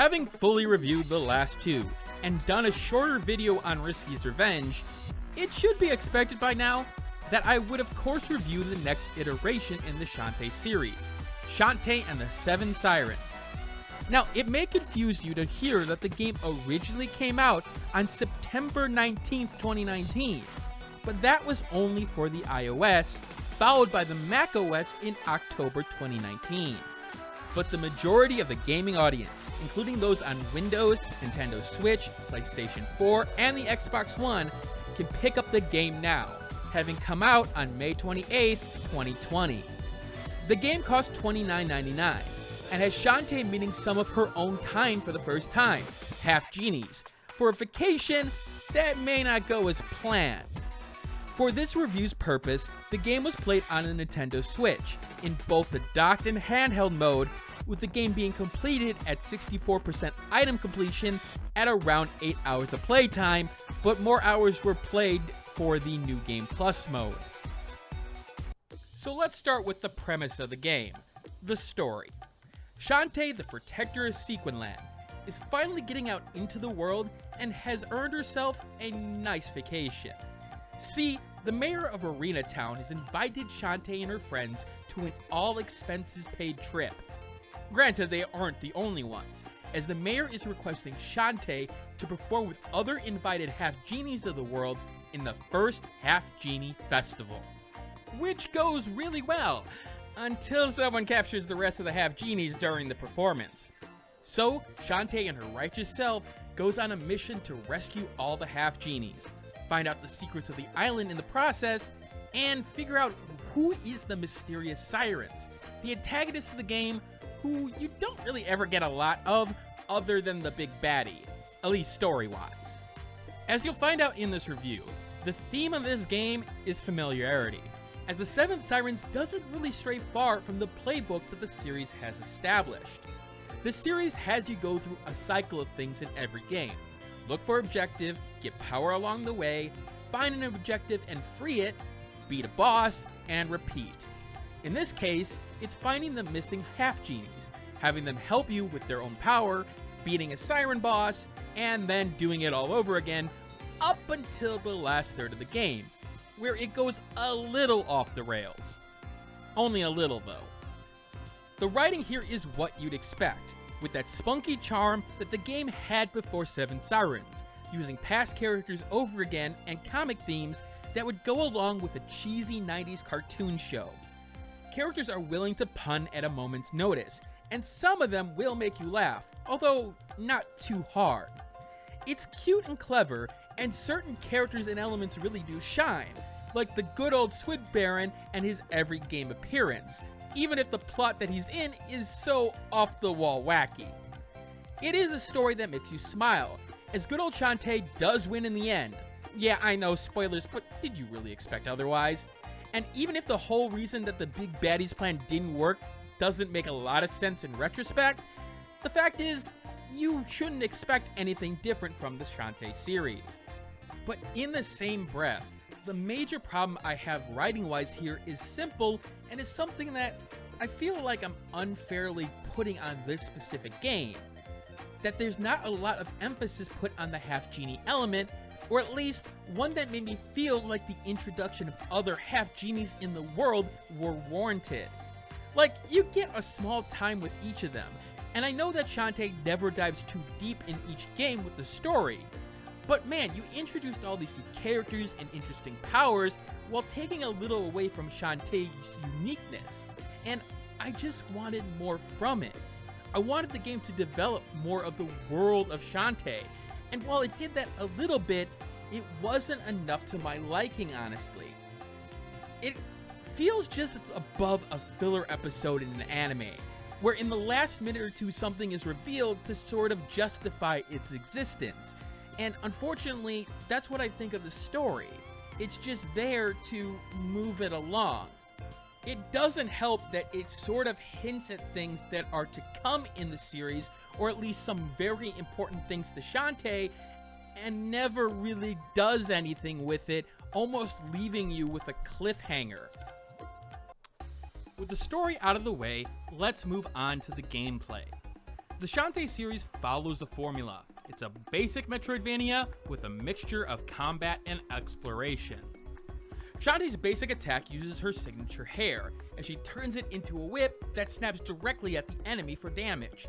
Having fully reviewed the last two, and done a shorter video on Risky's Revenge, it should be expected by now that I would of course review the next iteration in the Shantae series, Shantae and the Seven Sirens. Now, it may confuse you to hear that the game originally came out on September 19th, 2019, but that was only for the iOS, followed by the macOS in October 2019. But the majority of the gaming audience, including those on Windows, Nintendo Switch, PlayStation 4, and the Xbox One, can pick up the game now, having come out on May 28th, 2020. The game costs $29.99, and has Shantae meeting some of her own kind for the first time, half genies, for a vacation that may not go as planned. For this review's purpose, the game was played on a Nintendo Switch, in both the docked and handheld mode, with the game being completed at 64% item completion at around 8 hours of playtime, but more hours were played for the New Game Plus mode. So let's start with the premise of the game, the story. Shantae, the protector of Sequinland, is finally getting out into the world and has earned herself a nice vacation. See, the mayor of Arena Town has invited Shantae and her friends to an all-expenses-paid trip. Granted, they aren't the only ones, as the mayor is requesting Shantae to perform with other invited half-genies of the world in the first Half-Genie Festival. Which goes really well, until someone captures the rest of the half-genies during the performance. So, Shantae and her righteous self goes on a mission to rescue all the half-genies, find out the secrets of the island in the process, and figure out who is the mysterious Sirens, the antagonists of the game who you don't really ever get a lot of other than the big baddie, at least story-wise. As you'll find out in this review, the theme of this game is familiarity, as the Seven Sirens doesn't really stray far from the playbook that the series has established. The series has you go through a cycle of things in every game. Look for objective, get power along the way, find an objective and free it, beat a boss, and repeat. In this case, it's finding the missing half-genies, having them help you with their own power, beating a siren boss, and then doing it all over again up until the last third of the game, where it goes a little off the rails. Only a little, though. The writing here is what you'd expect, with that spunky charm that the game had before Seven Sirens, using past characters over again and comic themes that would go along with a cheesy 90s cartoon show. Characters are willing to pun at a moment's notice, and some of them will make you laugh, although not too hard. It's cute and clever, and certain characters and elements really do shine, like the good old Squid Baron and his every game appearance, even if the plot that he's in is so off-the-wall wacky. It is a story that makes you smile, as good old Shantae does win in the end. Yeah, I know, spoilers, but did you really expect otherwise? And even if the whole reason that the big baddie's plan didn't work doesn't make a lot of sense in retrospect, the fact is, you shouldn't expect anything different from the Shantae series. But in the same breath, the major problem I have writing-wise here is simple, and is something that I feel like I'm unfairly putting on this specific game. That there's not a lot of emphasis put on the half-genie element, or at least one that made me feel like the introduction of other half-genies in the world were warranted. Like, you get a small time with each of them, and I know that Shantae never dives too deep in each game with the story, but man, you introduced all these new characters and interesting powers while taking a little away from Shantae's uniqueness, and I just wanted more from it. I wanted the game to develop more of the world of Shantae, and while it did that a little bit, it wasn't enough to my liking, honestly. It feels just above a filler episode in an anime, where in the last minute or two something is revealed to sort of justify its existence. And unfortunately, that's what I think of the story. It's just there to move it along. It doesn't help that it sort of hints at things that are to come in the series, or at least some very important things to Shantae, and never really does anything with it, almost leaving you with a cliffhanger. With the story out of the way, let's move on to the gameplay. The Shantae series follows a formula. It's a basic Metroidvania with a mixture of combat and exploration. Shantae's basic attack uses her signature hair, as she turns it into a whip that snaps directly at the enemy for damage.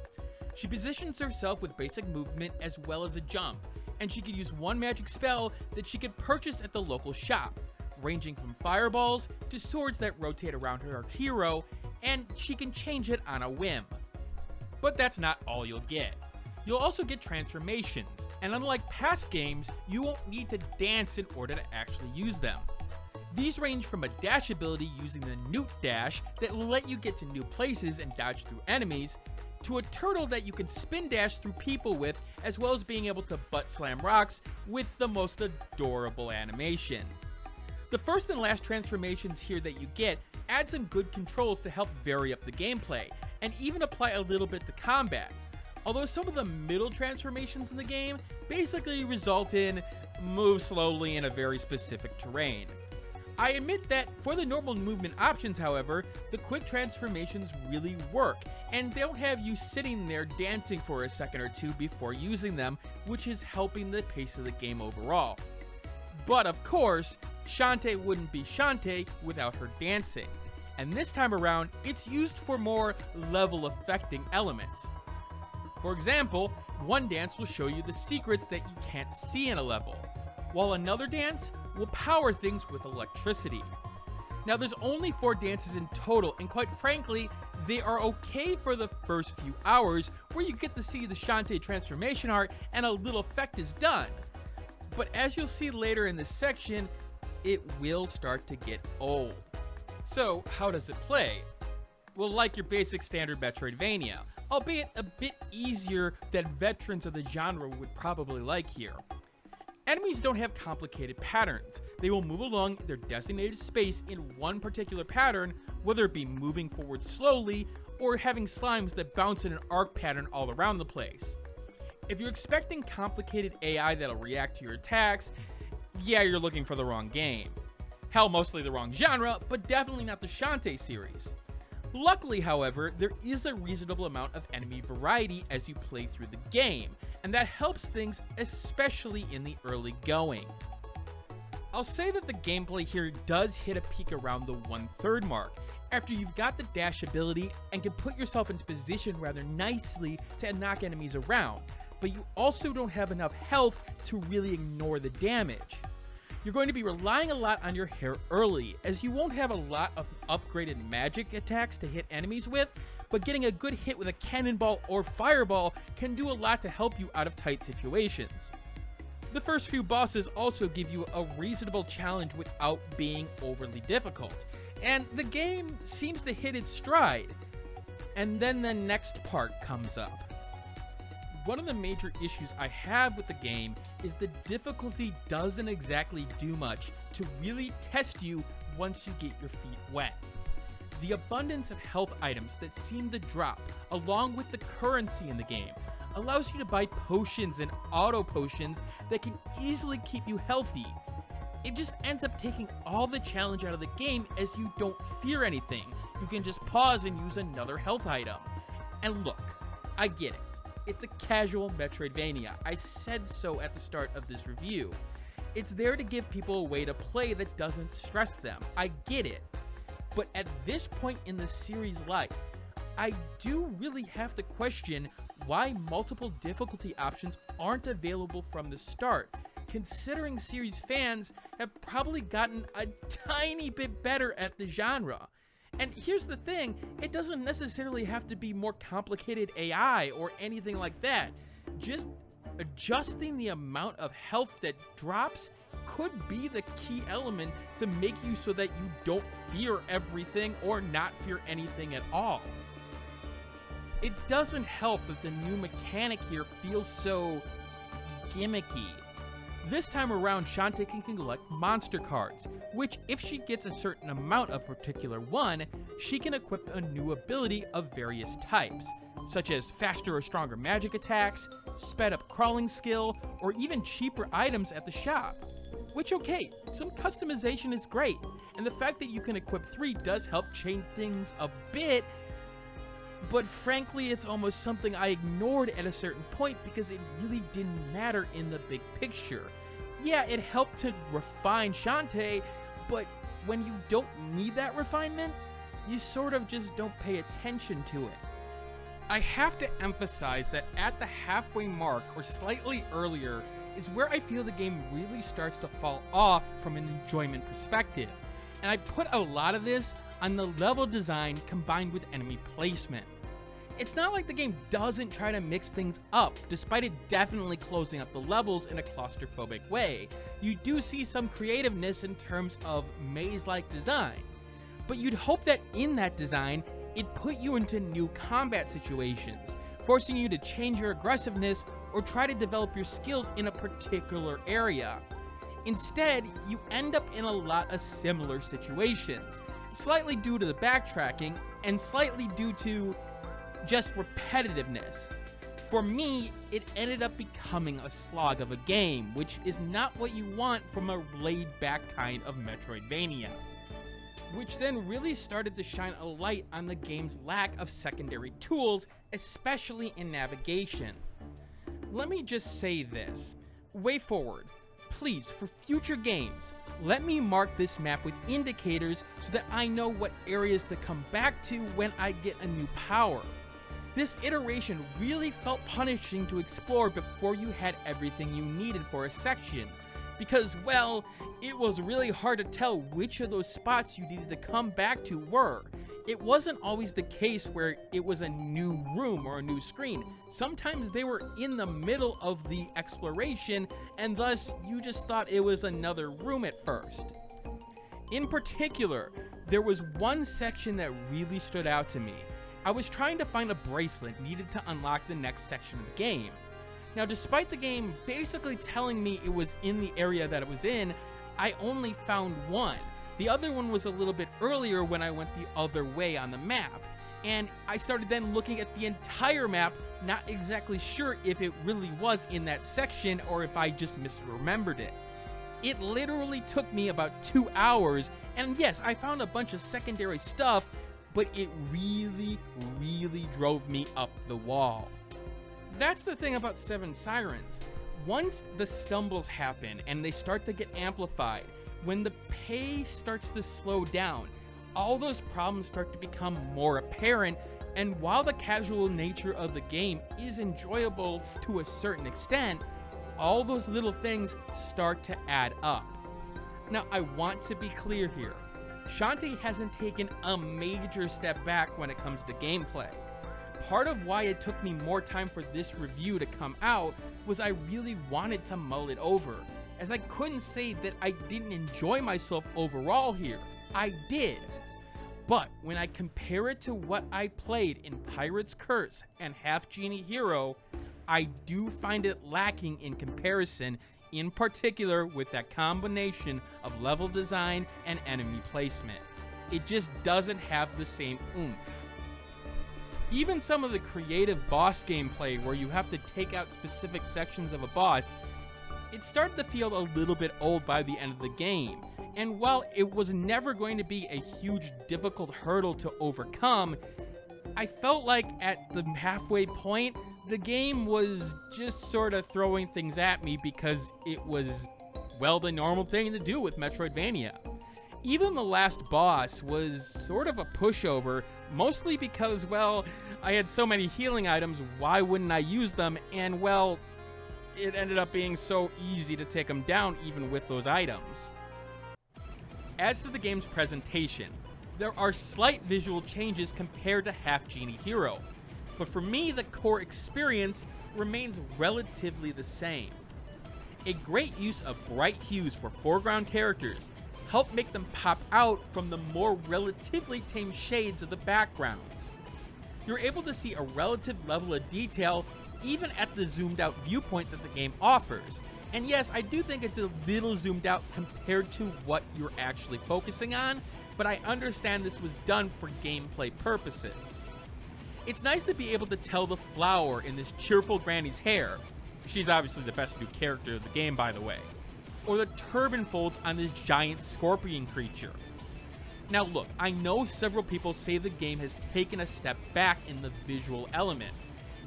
She positions herself with basic movement as well as a jump, and she can use one magic spell that she could purchase at the local shop, ranging from fireballs to swords that rotate around her hero, and she can change it on a whim. But that's not all you'll get. You'll also get transformations, and unlike past games, you won't need to dance in order to actually use them. These range from a dash ability using the Newt Dash that will let you get to new places and dodge through enemies, to a turtle that you can spin dash through people with, as well as being able to butt slam rocks with the most adorable animation. The first and last transformations here that you get add some good controls to help vary up the gameplay, and even apply a little bit to combat. Although some of the middle transformations in the game basically result in move slowly in a very specific terrain. I admit that for the normal movement options, however, the quick transformations really work, and they don't have you sitting there dancing for a second or two before using them, which is helping the pace of the game overall. But of course, Shantae wouldn't be Shantae without her dancing, and this time around, it's used for more level-affecting elements. For example, one dance will show you the secrets that you can't see in a level, while another dance will power things with electricity. Now there's only 4 dances in total, and quite frankly, they are okay for the first few hours, where you get to see the Shantae transformation art and a little effect is done. But as you'll see later in this section, it will start to get old. So how does it play? Well, like your basic standard Metroidvania, albeit a bit easier than veterans of the genre would probably like here. Enemies don't have complicated patterns. They will move along their designated space in one particular pattern, whether it be moving forward slowly or having slimes that bounce in an arc pattern all around the place. If you're expecting complicated AI that'll react to your attacks, yeah, you're looking for the wrong game. Hell, mostly the wrong genre, but definitely not the Shantae series. Luckily, however, there is a reasonable amount of enemy variety as you play through the game, and that helps things, especially in the early going. I'll say that the gameplay here does hit a peak around the 1/3 mark, after you've got the dash ability and can put yourself into position rather nicely to knock enemies around, but you also don't have enough health to really ignore the damage. You're going to be relying a lot on your hair early, as you won't have a lot of upgraded magic attacks to hit enemies with, but getting a good hit with a cannonball or fireball can do a lot to help you out of tight situations. The first few bosses also give you a reasonable challenge without being overly difficult, and the game seems to hit its stride. And then the next part comes up. One of the major issues I have with the game is the difficulty doesn't exactly do much to really test you once you get your feet wet. The abundance of health items that seem to drop, along with the currency in the game, allows you to buy potions and auto potions that can easily keep you healthy. It just ends up taking all the challenge out of the game, as you don't fear anything. You can just pause and use another health item. And look, I get it. It's a casual Metroidvania. I said so at the start of this review. It's there to give people a way to play that doesn't stress them. I get it. But at this point in the series' life, I do really have to question why multiple difficulty options aren't available from the start, considering series fans have probably gotten a tiny bit better at the genre. And here's the thing, it doesn't necessarily have to be more complicated AI or anything like that. Just adjusting the amount of health that drops could be the key element to make you so that you don't fear everything or not fear anything at all. It doesn't help that the new mechanic here feels so gimmicky. This time around, Shantae can collect monster cards, which if she gets a certain amount of particular one, she can equip a new ability of various types, such as faster or stronger magic attacks, sped up crawling skill, or even cheaper items at the shop. Which, okay, some customization is great, and the fact that you can equip 3 does help change things a bit, but frankly it's almost something I ignored at a certain point because it really didn't matter in the big picture. Yeah, it helped to refine Shantae, but when you don't need that refinement, you sort of just don't pay attention to it. I have to emphasize that at the halfway mark, or slightly earlier, is where I feel the game really starts to fall off from an enjoyment perspective. And I put a lot of this on the level design combined with enemy placement. It's not like the game doesn't try to mix things up, despite it definitely closing up the levels in a claustrophobic way. You do see some creativeness in terms of maze-like design. But you'd hope that in that design, it put you into new combat situations, forcing you to change your aggressiveness or try to develop your skills in a particular area. Instead, you end up in a lot of similar situations, slightly due to the backtracking and slightly due to just repetitiveness. For me, it ended up becoming a slog of a game, which is not what you want from a laid-back kind of Metroidvania. Which then really started to shine a light on the game's lack of secondary tools, especially in navigation. Let me just say this. Way forward, please, for future games, let me mark this map with indicators so that I know what areas to come back to when I get a new power. This iteration really felt punishing to explore before you had everything you needed for a section. Because, well, it was really hard to tell which of those spots you needed to come back to were. It wasn't always the case where it was a new room or a new screen. Sometimes they were in the middle of the exploration, and thus you just thought it was another room at first. In particular, there was one section that really stood out to me. I was trying to find a bracelet needed to unlock the next section of the game. Now, despite the game basically telling me it was in the area that it was in, I only found one. The other one was a little bit earlier when I went the other way on the map, and I started then looking at the entire map, not exactly sure if it really was in that section or if I just misremembered it. It literally took me about 2 hours, and yes, I found a bunch of secondary stuff, but it really drove me up the wall. That's the thing about Sirens. Once the stumbles happen and they start to get amplified, when the pace starts to slow down, all those problems start to become more apparent, and while the casual nature of the game is enjoyable to a certain extent, all those little things start to add up. Now, I want to be clear here. Shantae hasn't taken a major step back when it comes to gameplay. Part of why it took me more time for this review to come out was I really wanted to mull it over, as I couldn't say that I didn't enjoy myself overall here. I did. But when I compare it to what I played in Pirate's Curse and Half Genie Hero, I do find it lacking in comparison, in particular with that combination of level design and enemy placement. It just doesn't have the same oomph. Even some of the creative boss gameplay where you have to take out specific sections of a boss, it started to feel a little bit old by the end of the game. And while it was never going to be a huge difficult hurdle to overcome, I felt like at the halfway point, the game was just sort of throwing things at me because it was, well, the normal thing to do with Metroidvania. Even the last boss was sort of a pushover, mostly because, well, I had so many healing items, why wouldn't I use them? And, well, it ended up being so easy to take them down even with those items. As to the game's presentation, there are slight visual changes compared to Half Genie Hero, but for me the core experience remains relatively the same. A great use of bright hues for foreground characters help make them pop out from the more relatively tame shades of the backgrounds. You're able to see a relative level of detail even at the zoomed out viewpoint that the game offers. And yes, I do think it's a little zoomed out compared to what you're actually focusing on, but I understand this was done for gameplay purposes. It's nice to be able to tell the flower in this cheerful granny's hair. She's obviously the best new character of the game, by the way. Or the turban folds on this giant scorpion creature. Now look, I know several people say the game has taken a step back in the visual element,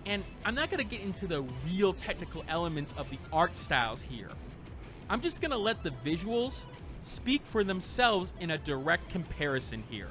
and I'm not going to get into the real technical elements of the art styles here. I'm just going to let the visuals speak for themselves in a direct comparison here.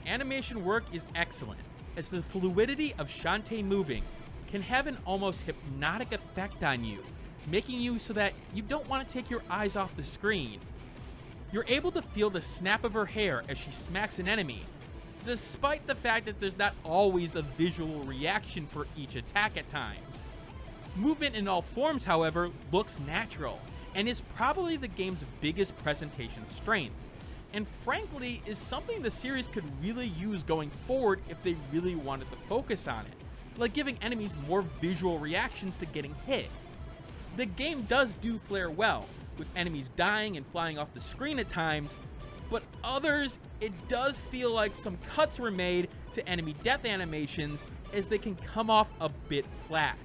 Animation work is excellent, as the fluidity of Shantae moving can have an almost hypnotic effect on you, making you so that you don't want to take your eyes off the screen. You're able to feel the snap of her hair as she smacks an enemy, despite the fact that there's not always a visual reaction for each attack at times. Movement in all forms, however, looks natural, and is probably the game's biggest presentation strength, and frankly is something the series could really use going forward if they really wanted to focus on it, like giving enemies more visual reactions to getting hit. The game does do flare well, with enemies dying and flying off the screen at times, but others, it does feel like some cuts were made to enemy death animations, as they can come off a bit flat.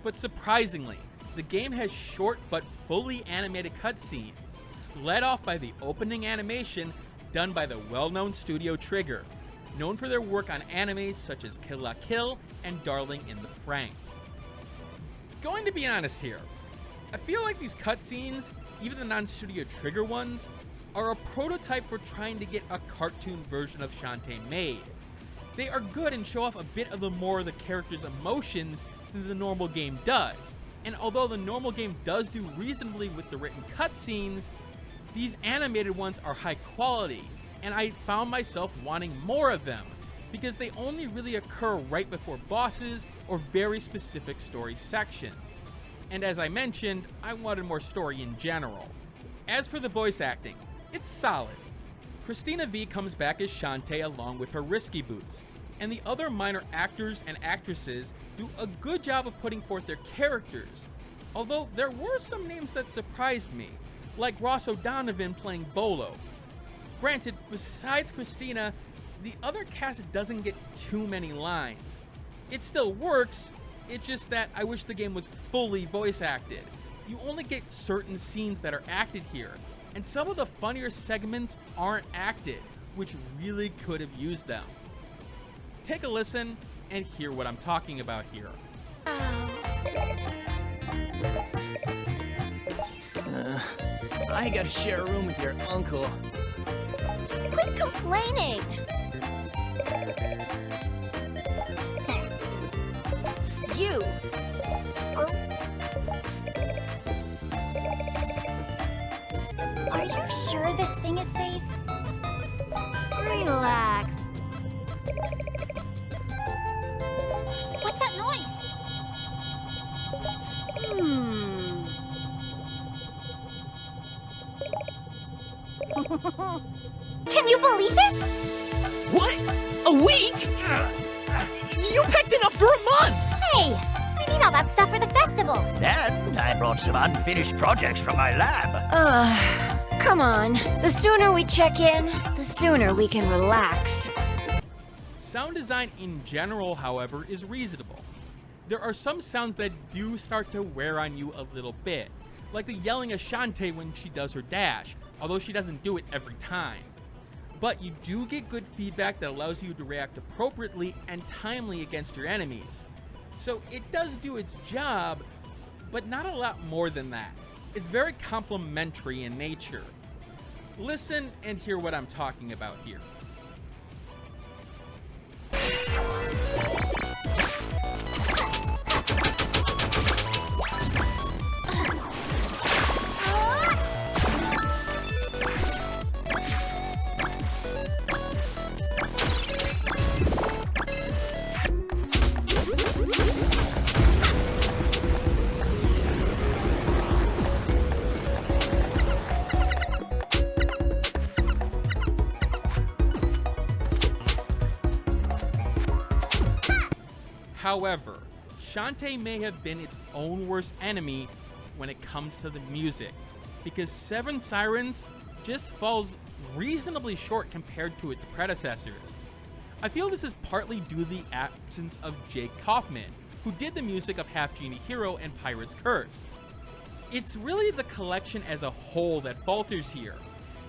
But surprisingly, the game has short but fully animated cutscenes, led off by the opening animation done by the well-known studio Trigger, known for their work on animes such as Kill la Kill and Darling in the Franxx. Going to be honest here, I feel like these cutscenes, even the non-studio Trigger ones, are a prototype for trying to get a cartoon version of Shantae made. They are good and show off a bit of the more of the character's emotions than the normal game does, and although the normal game does do reasonably with the written cutscenes, these animated ones are high quality, and I found myself wanting more of them, because they only really occur right before bosses or very specific story sections. And as I mentioned, I wanted more story in general. As for the voice acting, it's solid. Christina V comes back as Shantae along with her Risky Boots, and the other minor actors and actresses do a good job of putting forth their characters, although there were some names that surprised me, like Ross O'Donovan playing Bolo. Granted, besides Christina, the other cast doesn't get too many lines. It still works, it's just that I wish the game was fully voice acted. You only get certain scenes that are acted here, and some of the funnier segments aren't acted, which really could have used them. Take a listen and hear what I'm talking about here. I gotta share a room with your uncle. Quit complaining! You! Are you sure this thing is safe? Relax. What's that noise? Can you believe it? What? A week? You picked enough for a month! Hey, I need all that stuff for the festival. And I brought some unfinished projects from my lab. Come on. The sooner we check in, the sooner we can relax. Sound design in general, however, is reasonable. There are some sounds that do start to wear on you a little bit, like the yelling of Shantae when she does her dash, although she doesn't do it every time. But you do get good feedback that allows you to react appropriately and timely against your enemies. So it does do its job, but not a lot more than that. It's very complimentary in nature. Listen and hear what I'm talking about here. However, Shantae may have been its own worst enemy when it comes to the music, because Sirens just falls reasonably short compared to its predecessors. I feel this is partly due to the absence of Jake Kaufman, who did the music of Half Genie Hero and Pirate's Curse. It's really the collection as a whole that falters here,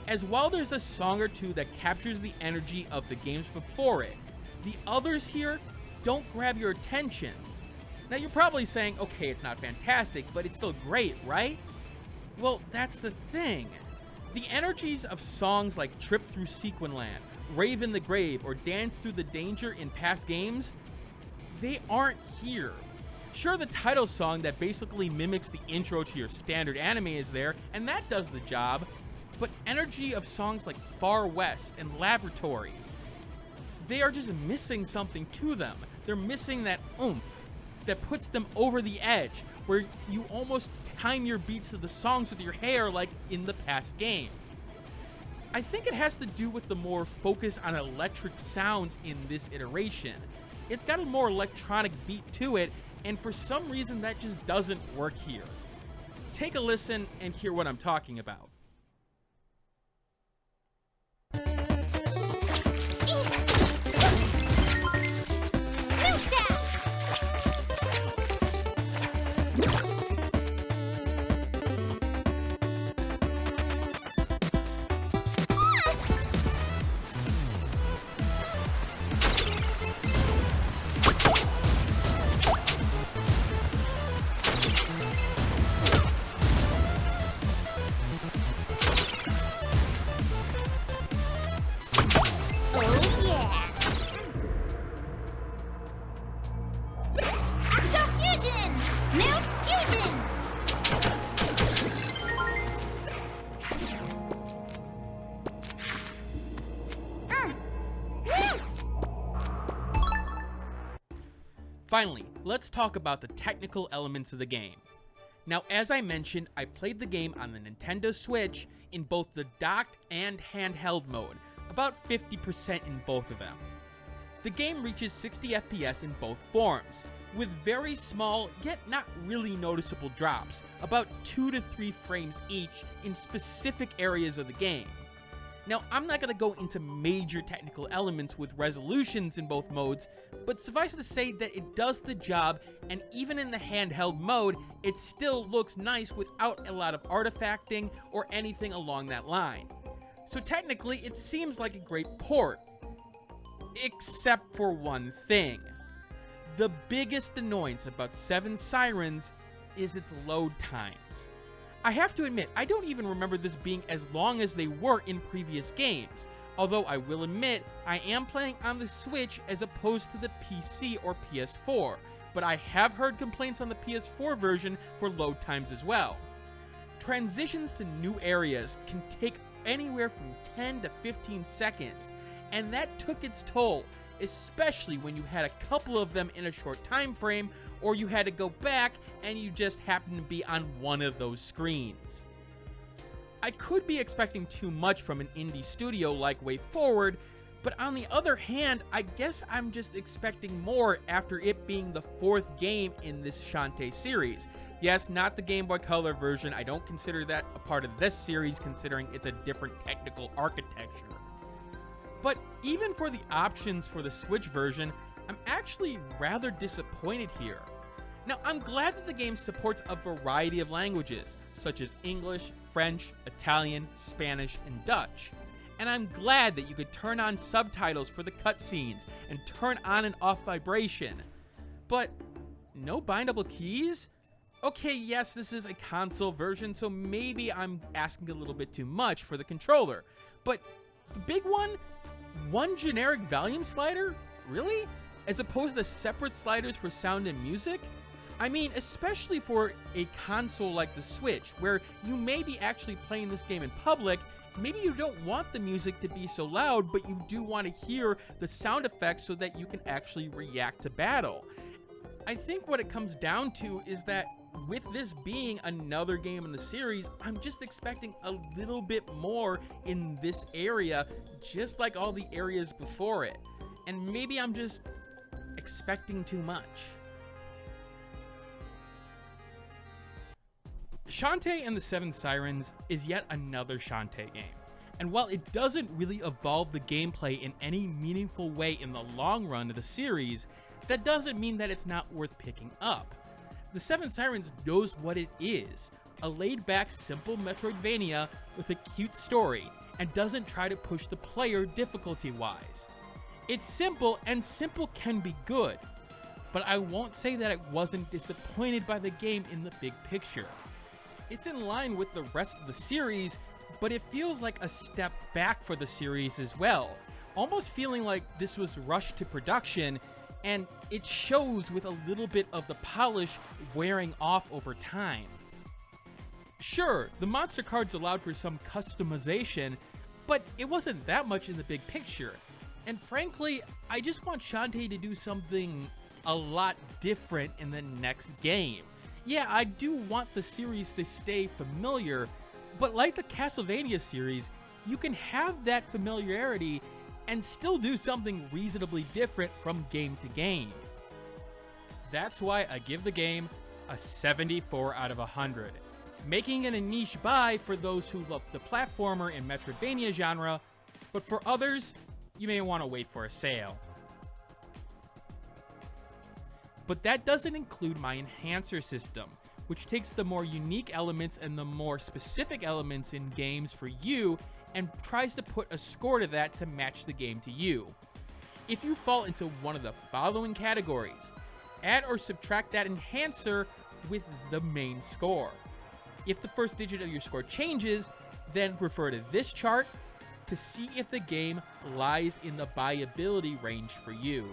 as while there's a song or two that captures the energy of the games before it, the others here don't grab your attention. Now you're probably saying, okay, it's not fantastic, but it's still great, right? Well, that's the thing. The energies of songs like Trip Through Sequinland, Rave in the Grave, or Dance Through the Danger in past games, they aren't here. Sure, the title song that basically mimics the intro to your standard anime is there, and that does the job, but energy of songs like Far West and Laboratory, they are just missing something to them. They're missing that oomph that puts them over the edge, where you almost time your beats to the songs with your hair like in the past games. I think it has to do with the more focus on electric sounds in this iteration. It's got a more electronic beat to it, and for some reason that just doesn't work here. Take a listen and hear what I'm talking about. Finally, let's talk about the technical elements of the game. Now, as I mentioned, I played the game on the Nintendo Switch in both the docked and handheld mode, about 50% in both of them. The game reaches 60 FPS in both forms, with very small, yet not really noticeable drops, about 2 to 3 frames each in specific areas of the game. Now, I'm not going to go into major technical elements with resolutions in both modes, but suffice it to say that it does the job, and even in the handheld mode, it still looks nice without a lot of artifacting or anything along that line. So technically, it seems like a great port. Except for one thing. The biggest annoyance about Sirens is its load times. I have to admit, I don't even remember this being as long as they were in previous games, although I will admit, I am playing on the Switch as opposed to the PC or PS4, but I have heard complaints on the PS4 version for load times as well. Transitions to new areas can take anywhere from 10 to 15 seconds, and that took its toll, especially when you had a couple of them in a short time frame, or you had to go back and you just happened to be on one of those screens. I could be expecting too much from an indie studio like WayForward, but on the other hand, I guess I'm just expecting more after it being the 4th game in this Shantae series. Yes, not the Game Boy Color version, I don't consider that a part of this series considering it's a different technical architecture. But even for the options for the Switch version, I'm actually rather disappointed here. Now, I'm glad that the game supports a variety of languages, such as English, French, Italian, Spanish, and Dutch. And I'm glad that you could turn on subtitles for the cutscenes and turn on and off vibration. But no bindable keys? Okay, yes, this is a console version, so maybe I'm asking a little bit too much for the controller. But the big one generic volume slider? Really? As opposed to separate sliders for sound and music? I mean, especially for a console like the Switch, where you may be actually playing this game in public, maybe you don't want the music to be so loud, but you do want to hear the sound effects so that you can actually react to battle. I think what it comes down to is that with this being another game in the series, I'm just expecting a little bit more in this area, just like all the areas before it. And maybe I'm just expecting too much. Shantae and the Seven Sirens is yet another Shantae game, and while it doesn't really evolve the gameplay in any meaningful way in the long run of the series, that doesn't mean that it's not worth picking up. The Seven Sirens knows what it is, a laid-back, simple Metroidvania with a cute story, and doesn't try to push the player difficulty-wise. It's simple, and simple can be good, but I won't say that it wasn't disappointed by the game in the big picture. It's in line with the rest of the series, but it feels like a step back for the series as well, almost feeling like this was rushed to production, and it shows with a little bit of the polish wearing off over time. Sure, the monster cards allowed for some customization, but it wasn't that much in the big picture, and frankly, I just want Shantae to do something a lot different in the next game. Yeah, I do want the series to stay familiar, but like the Castlevania series, you can have that familiarity and still do something reasonably different from game to game. That's why I give the game a 74 out of 100, making it a niche buy for those who love the platformer and Metroidvania genre, but for others, you may want to wait for a sale. But that doesn't include my enhancer system, which takes the more unique elements and the more specific elements in games for you and tries to put a score to that to match the game to you. If you fall into one of the following categories, add or subtract that enhancer with the main score. If the first digit of your score changes, then refer to this chart to see if the game lies in the buyability range for you.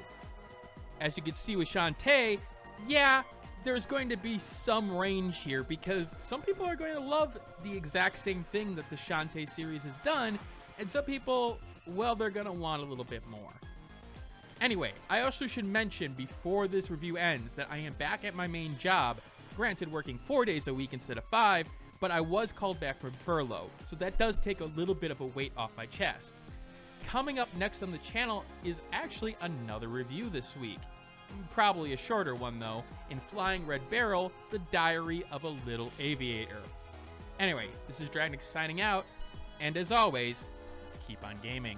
As you can see with Shantae, yeah, there's going to be some range here because some people are going to love the exact same thing that the Shantae series has done, and some people, well, they're going to want a little bit more. Anyway, I also should mention before this review ends that I am back at my main job, granted working 4 days a week instead of 5, but I was called back from furlough, so that does take a little bit of a weight off my chest. Coming up next on the channel is actually another review this week. Probably a shorter one though, in Flying Red Barrel, The Diary of a Little Aviator. Anyway, this is Dragnix signing out, and as always, keep on gaming.